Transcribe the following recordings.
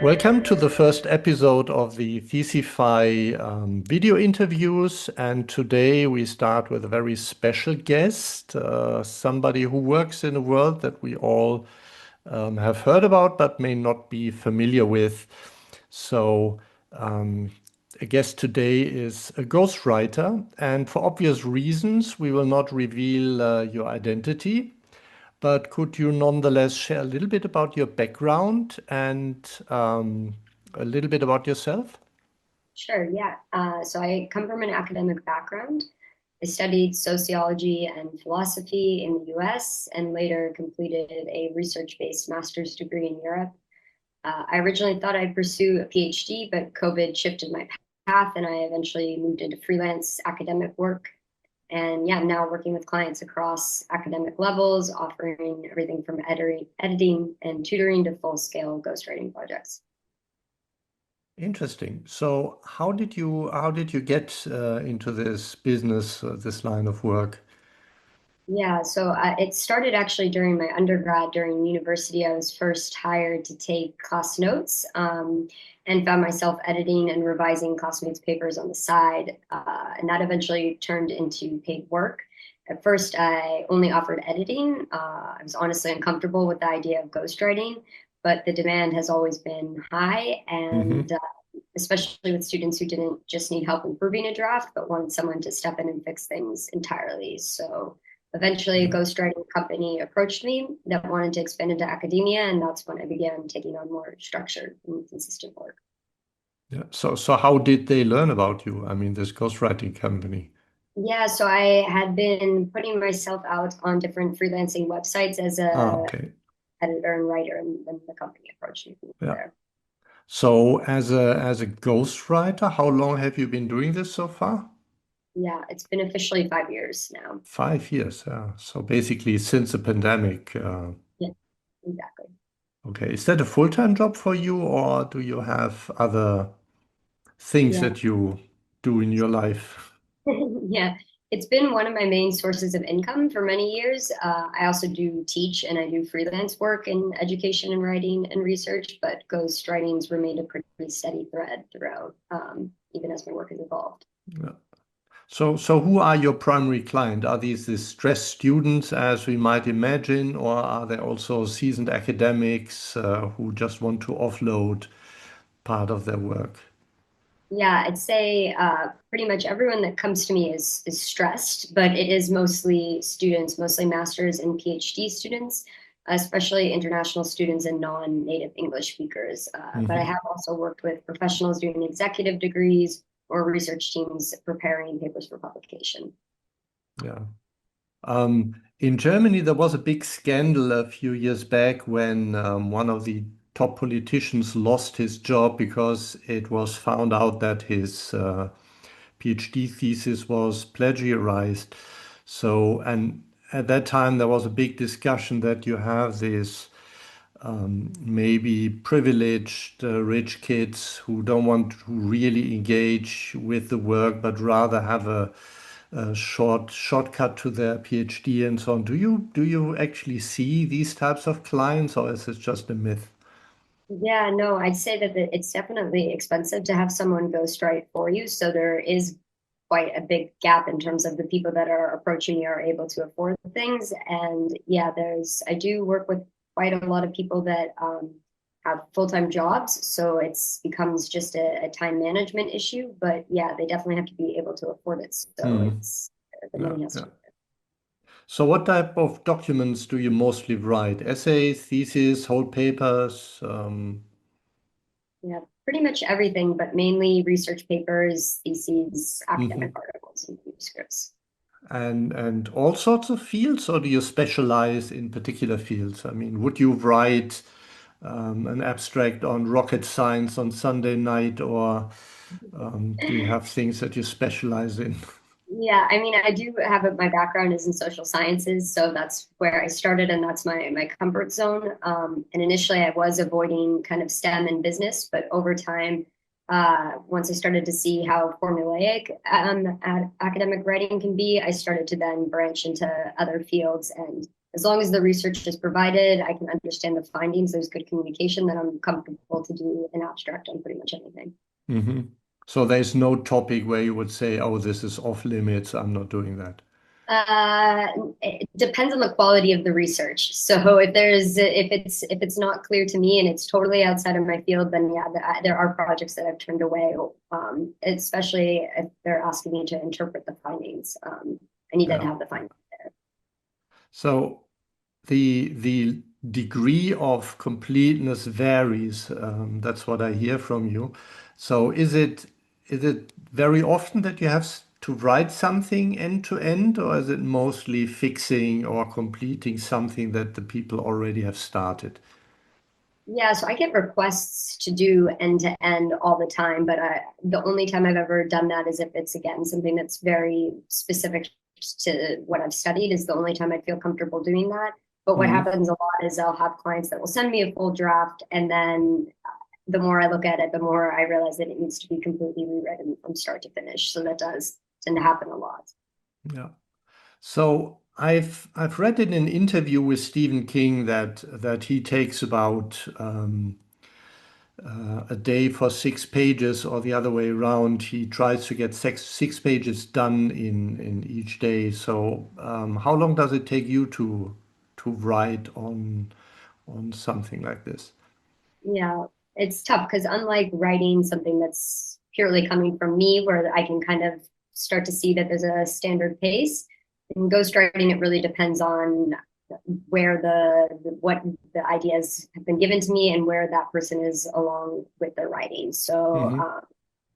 Welcome to the first episode of the Thesify video interviews. And today we start with a very special guest, somebody who works in a world that we all have heard about but may not be familiar with. So, um, a guest today is a ghostwriter, and for obvious reasons, we will not reveal your identity. But could you nonetheless share a little bit about your background and a little bit about yourself? Sure, yeah. So I come from an academic background. I studied sociology and philosophy in the US and later completed a research-based master's degree in Europe. I originally thought I'd pursue a PhD, but COVID shifted my path and I eventually moved into freelance academic work. And yeah, I'm now working with clients across academic levels, offering everything from editing and tutoring to full-scale ghostwriting projects. Interesting. So how did you get into this business, this line of work? Yeah, so it started actually during my undergrad. During university, I was first hired to take class notes and found myself editing and revising classmates' papers on the side. And that eventually turned into paid work. At first, I only offered editing. I was honestly uncomfortable with the idea of ghostwriting, but the demand has always been high. And Hmm. especially with students who didn't just need help improving a draft, but wanted someone to step in and fix things entirely. So eventually, a Yeah. ghostwriting company approached me that wanted to expand into academia, and that's when I began taking on more structured and consistent work. Yeah. So how did they learn about you? I mean, this ghostwriting company. Yeah, so I had been putting myself out on different freelancing websites as Ah, a okay. editor and writer, and then the company approached me from Yeah. there. So as a ghostwriter, how long have you been doing this so far? Yeah, it's been officially 5 years now. 5 years. Yeah. So basically since the pandemic. Yeah, exactly. Okay. Is that a full-time job for you, or do you have other things Yeah. that you do in your life? Yeah, it's been one of my main sources of income for many years. I also do teach and I do freelance work in education and writing and research, but ghostwriting's remained a pretty steady thread throughout, even as my work has evolved. Yeah. So who are your primary client? Are these the stressed students, as we might imagine, or are there also seasoned academics who just want to offload part of their work? Yeah, I'd say pretty much everyone that comes to me is stressed, but it is mostly students, mostly masters and PhD students, especially international students and non-native English speakers. But I Hmm. have also worked with professionals doing executive degrees or research teams preparing papers for publication. Yeah. In Germany, there was a big scandal a few years back when one of the top politicians lost his job because it was found out that his PhD thesis was plagiarized. So, and at that time, there was a big discussion that you have this maybe privileged rich kids who don't want to really engage with the work, but rather have a shortcut to their PhD and so on. Do you actually see these types of clients, or is it just a myth? Yeah, no, I'd say that it's definitely expensive to have someone ghostwrite for you. So there is quite a big gap in terms of the people that are approaching you are able to afford things. And yeah, I do work with quite a lot of people that have full-time jobs. So it's becomes just a time management issue. But yeah, they definitely have to be able to afford it. So Hmm. it's the Yeah, money has yeah. to. So what type of documents do you mostly write? Essays, theses, whole papers? Yeah, pretty much everything, but mainly research papers, theses, academic Mhm. articles, and manuscripts. And all sorts of fields, or do you specialize in particular fields? I mean, would you write an abstract on rocket science on Sunday night, or do you have things that you specialize in? Yeah, I mean, I do have my background is in social sciences, so that's where I started, and that's my comfort zone. And initially, I was avoiding kind of STEM and business, but over time, once I started to see how formulaic academic writing can be, I started to then branch into other fields and as long as the research is provided, I can understand the findings, there's good communication, then I'm comfortable to do an abstract on pretty much anything. Hmm. So there's no topic where you would say, oh, this is off limits, I'm not doing that. Uh, it depends on the quality of the research. So if it's not clear to me and it's totally outside of my field, then yeah, there are projects that I've turned away, especially if they're asking me to interpret the findings. I need to Yeah. have the findings there. So the degree of completeness varies. That's what I hear from you. So is it very often that you have to write something end to end, or is it mostly fixing or completing something that the people already have started? Yeah, so I get requests to do end to end all the time, but the only time I've ever done that is if it's again something that's very specific to what I've studied is the only time I feel comfortable doing that. But what Hmm. happens a lot is I'll have clients that will send me a full draft, and then the more I look at it, the more I realize that it needs to be completely rewritten from start to finish. So that does tend to happen a lot. Yeah. So I've read in an interview with Stephen King that he takes about a day for 6 pages, or the other way around. He tries to get six pages done in each day. So how long does it take you to write on something like this? Yeah, it's tough because unlike writing something that's purely coming from me, where I can kind of start to see that there's a standard pace, in ghostwriting, it really depends on where what the ideas have been given to me and where that person is along with their writing. So Hmm.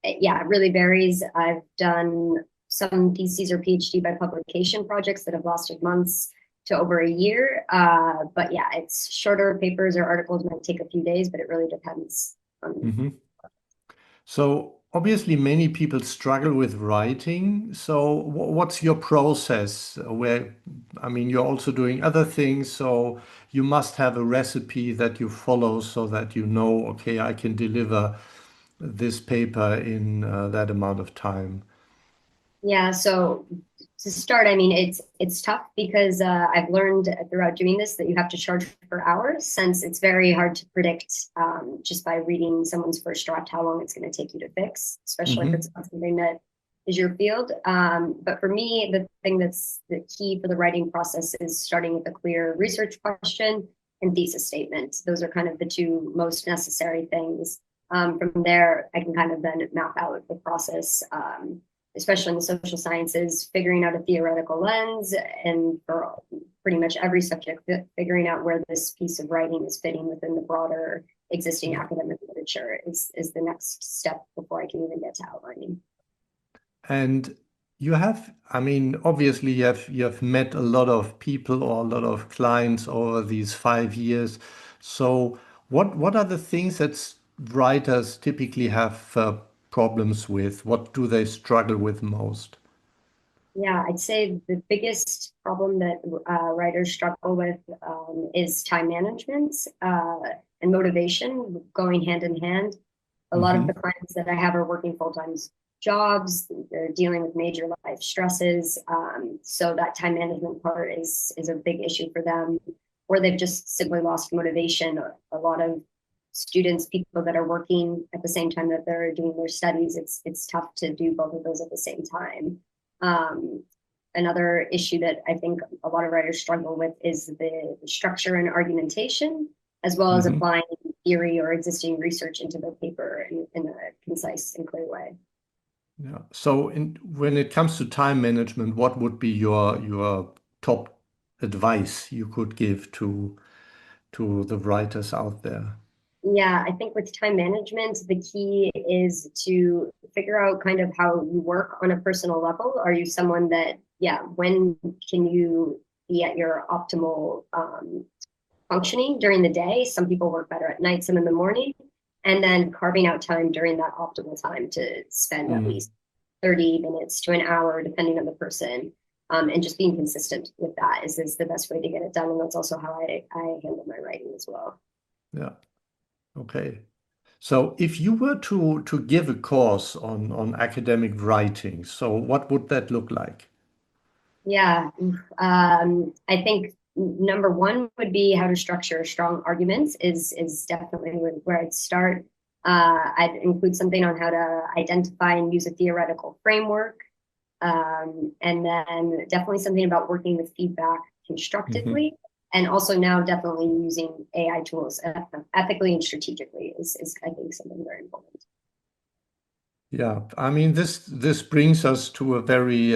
yeah, it really varies. I've done some theses or PhD by publication projects that have lasted months to over a year. But yeah, it's shorter papers or articles might take a few days, but it really depends on. Hmm. So obviously many people struggle with writing. So what's your process? Where, I mean, you're also doing other things, so you must have a recipe that you follow so that you know, okay, I can deliver this paper in that amount of time. Yeah, so to start, I mean, it's tough because I've learned throughout doing this that you have to charge per hour, since it's very hard to predict just by reading someone's first draft how long it's going to take you to fix, especially if Hmm. it's not something that is your field. But for me, the thing that's the key for the writing process is starting with a clear research question and thesis statement. Those are kind of the two most necessary things. From there, I can kind of then map out the process. Especially in the social sciences, figuring out a theoretical lens, and for pretty much every subject, figuring out where this piece of writing is fitting within the broader existing Yeah. academic literature is the next step before I can even get to outlining. And you have, I mean, obviously you have met a lot of people or a lot of clients over these 5 years. So what are the things that writers typically have problems with? What do they struggle with most? Yeah, I'd say the biggest problem that writers struggle with is time management and motivation going hand in hand. A lot of the Hmm. clients that I have are working full-time jobs. They're dealing with major life stresses. So that time management part is a big issue for them, or they've just simply lost motivation. A lot of students, people that are working at the same time that they're doing their studies, it's tough to do both of those at the same time. Um, Another issue that I think a lot of writers struggle with is the structure and argumentation, as well as Hmm. applying theory or existing research into the paper in a concise and clear way. Yeah. So when it comes to time management, what would be your top advice you could give to the writers out there? Yeah, I think with time management, the key is to figure out kind of how you work on a personal level. Are you someone that, yeah, when can you be at your optimal functioning during the day? Some people work better at night, some in the morning, and then carving out time during that optimal time to spend at Mm. least 30 minutes to an hour, depending on the person. And just being consistent with that is the best way to get it done. And that's also how I handle my writing as well. Yeah. Okay. So if you were to give a course on academic writing, so what would that look like? Yeah, I think number one would be how to structure strong arguments is definitely where I'd start. I'd include something on how to identify and use a theoretical framework. And then definitely something about working with feedback Mhm. constructively. And also now definitely using AI tools ethically and strategically is I think, something very important. Yeah, I mean, this brings us to a very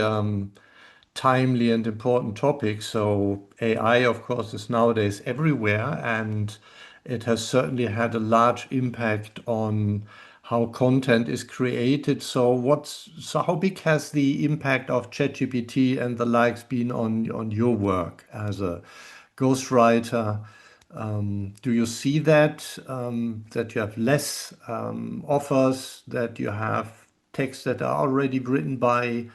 timely and important topic. So AI, of course, is nowadays everywhere, and it has certainly had a large impact on how content is created. So how big has the impact of ChatGPT and the likes been on your work as a ghostwriter? Do you see that you have less offers, that you have texts that are already written by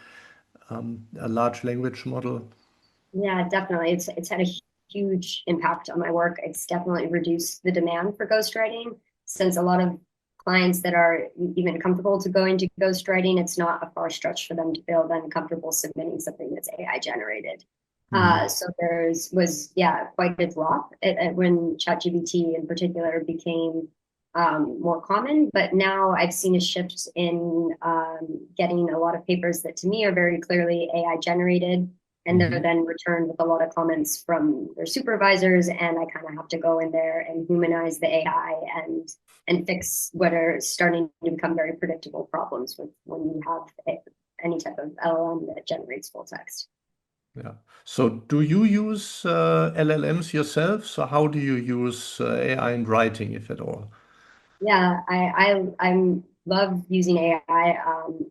a large language model? Yeah, definitely. It's had a huge impact on my work. It's definitely reduced the demand for ghostwriting since a lot of clients that are even comfortable to go into ghostwriting, it's not a far stretch for them to feel then comfortable submitting something that's AI generated. Mhm. So there's was yeah quite a drop when ChatGPT in particular became more common. But now I've seen a shift in getting a lot of papers that to me are very clearly AI generated, and they're Mhm. then returned with a lot of comments from their supervisors, and I kind of have to go in there and humanize the AI and fix what are starting to become very predictable problems with when you have any type of LLM that generates full text. Yeah. So do you use LLMs yourself? So how do you use AI in writing, if at all? Yeah, I'm love using AI.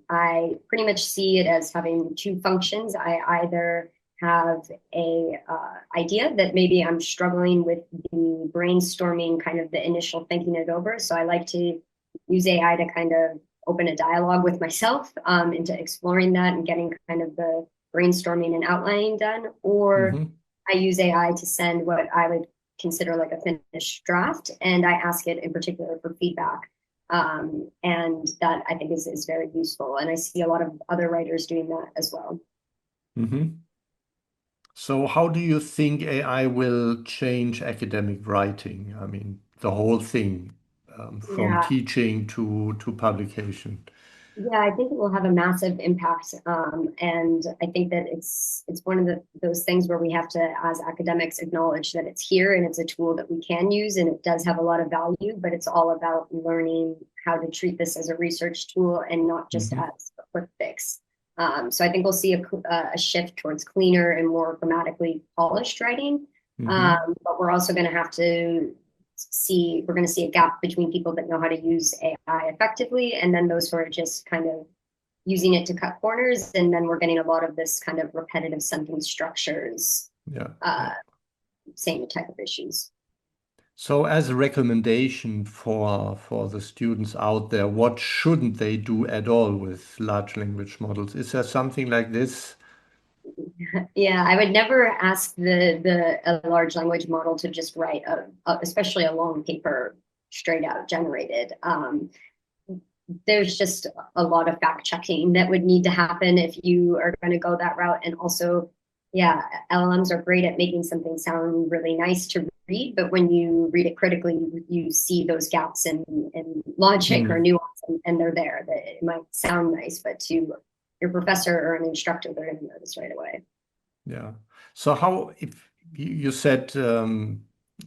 I pretty much see it as having two functions. I either have a idea that maybe I'm struggling with the brainstorming, kind of the initial thinking it over. So I like to use AI to kind of open a dialogue with myself into exploring that and getting kind of the brainstorming and outlining done. Or Hmm. I use AI to send what I would consider like a finished draft, and I ask it in particular for feedback. And that I think is very useful. And I see a lot of other writers doing that as well. Hmm. So how do you think AI will change academic writing? I mean, the whole thing, from Yeah, teaching to publication. yeah, I think it will have a massive impact, and I think that it's one of those things where we have to, as academics, acknowledge that it's here and it's a tool that we can use, and it does have a lot of value. But it's all about learning how to treat this as a research tool and not just Hmm. as a quick fix. So I think we'll see a shift towards cleaner and more grammatically polished writing, Hmm. but we're also going to have to we're going to see a gap between people that know how to use AI effectively and then those who are just kind of using it to cut corners. And then we're getting a lot of this kind of repetitive sentence structures, Yeah, uh, yeah. same type of issues. So as a recommendation for the students out there, what shouldn't they do at all with large language models? Is there something like this? Yeah, I would never ask the a large language model to just write especially a long paper straight out generated. There's just a lot of fact checking that would need to happen if you are going to go that route. And also, yeah, LLMs are great at making something sound really nice to read, but when you read it critically, you see those gaps in logic or Hmm. nuance, and they're there. That it might sound nice, but to your professor or an instructor, they're going to notice right away. Yeah. So how, if you said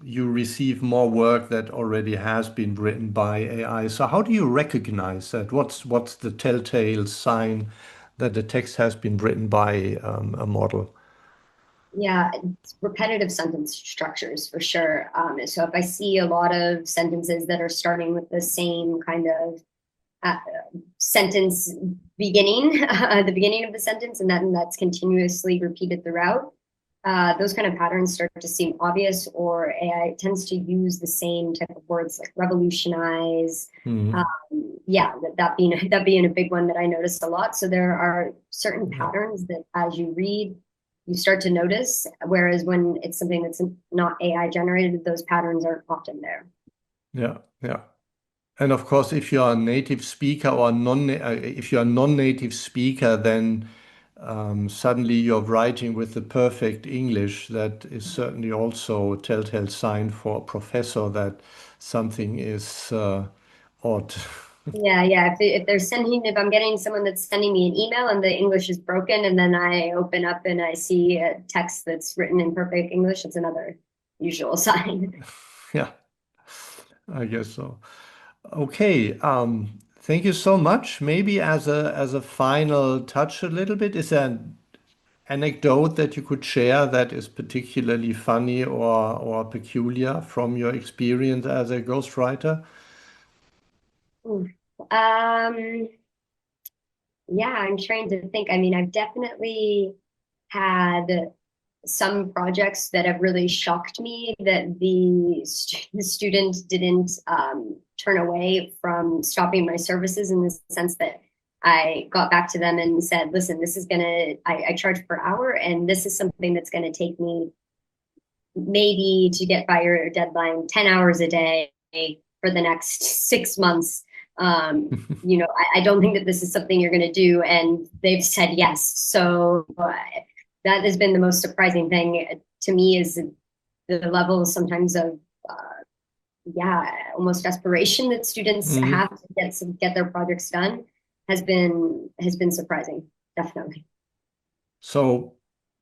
you receive more work that already has been written by AI, so how do you recognize that? What's the telltale sign that the text has been written by a model? Yeah, it's repetitive sentence structures for sure. So if I see a lot of sentences that are starting with the same kind of uh, sentence beginning, the beginning of the sentence, and then that's continuously repeated throughout. Those kind of patterns start to seem obvious, or AI tends to use the same type of words like revolutionize. Hmm. Yeah, that being a big one that I noticed a lot. So there are certain Yeah. patterns that as you read, you start to notice, whereas when it's something that's not AI generated, those patterns aren't often there. Yeah. Yeah. And of course, if you're a native speaker or non, if you're a non-native speaker, then suddenly you're writing with the perfect English. That is certainly also a telltale sign for a professor that something is odd. Yeah, yeah. If they're sending, if I'm getting someone that's sending me an email and the English is broken, and then I open up and I see a text that's written in perfect English, it's another usual sign. Yeah, I guess so. Okay, thank you so much. Maybe as a final touch a little bit, is there an anecdote that you could share that is particularly funny or peculiar from your experience as a ghostwriter? Ooh. Um, yeah, I'm trying to think. I mean, I've definitely had some projects that have really shocked me that the student didn't turn away from stopping my services, in the sense that I got back to them and said, listen, this is I charge per hour, and this is something that's gonna take me maybe to get by your deadline 10 hours a day for the next 6 months. I don't think that this is something you're going to do. And they've said yes. So that has been the most surprising thing to me, is the level sometimes of, yeah, almost desperation that students Mhm. have to get their projects done has been surprising, definitely. So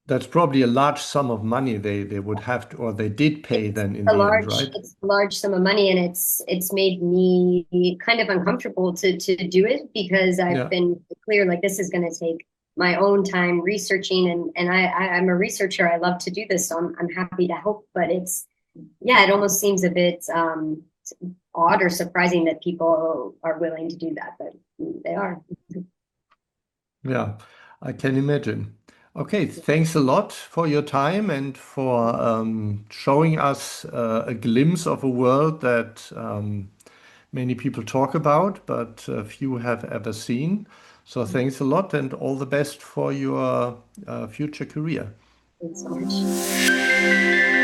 that's probably a large sum of money they would have to, or they did pay then in the end, right? It's a large sum of money, and it's made me kind of uncomfortable to do it, because I've Yeah. been clear, like, this is going to take my own time researching, and I'm a researcher. I love to do this, so I'm happy to help. But it's, yeah, it almost seems a bit odd or surprising that people are willing to do that, but they are. Yeah, I can imagine. Okay, thanks a lot for your time and for showing us a glimpse of a world that many people talk about, but few have ever seen. So thanks a lot and all the best for your future career. Thanks so much.